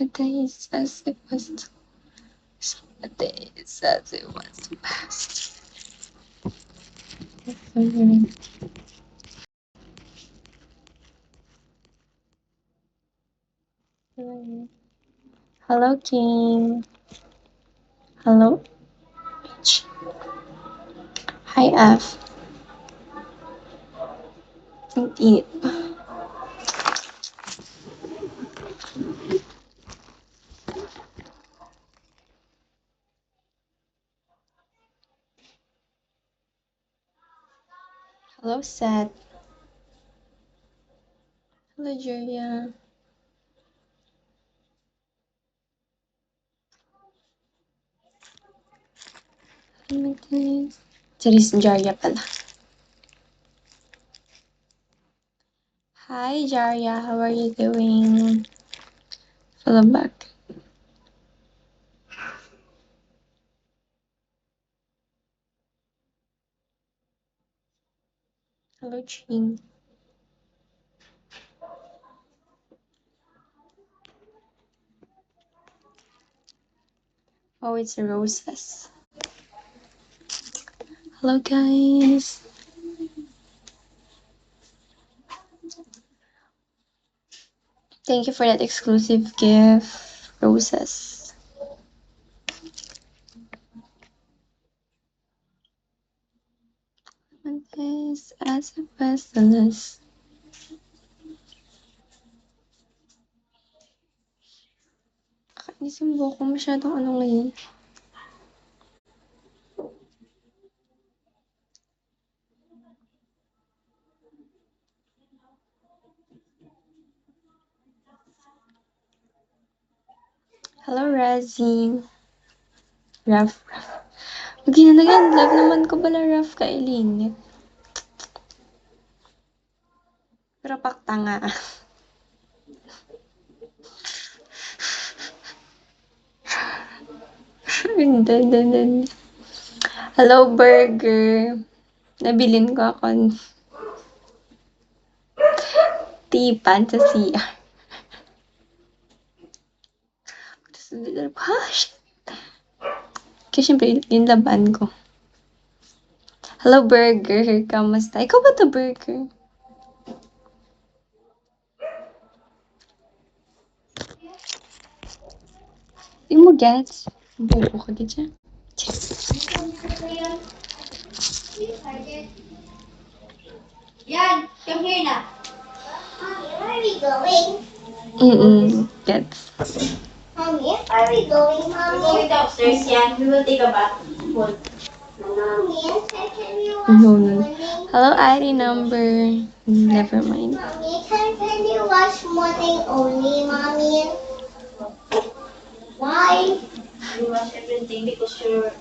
days as it was. Some days as it was past. Hello, King. Hello. Hi, F. Indeed. Hello, Seth. Hello, Julia. Charis Jarya pala. Hi, Jarya. How are you doing? Follow back. Hello, Ching. Oh, it's roses. Hello, guys. Thank you for that exclusive gift, roses. Mondays as a pestilence. Kakainis yung buhok ko, masyadong ano ngayon. Hello, Razzie. Raf. Ginanagan, love naman ko pala, Raf, kailinit. Pero pakta nga. Hindi. Hello, burger. Nabilin ko ako tipan sa CR. Kasi syempre, yung laban ko. Hello, burger. Kamusta? Ikaw ba to, burger? Hindi mo gets. Bobo ka dyan. Yan, come here na. Mommy, where are we going? Gets. Mommy, where are we going, Mommy? We're going downstairs, Yan. We will take a bath. Mommy, can you watch No. morning? Hello, ID number. Never mind. Mommy, can you watch morning only, Mommy? Why? You watch everything because you're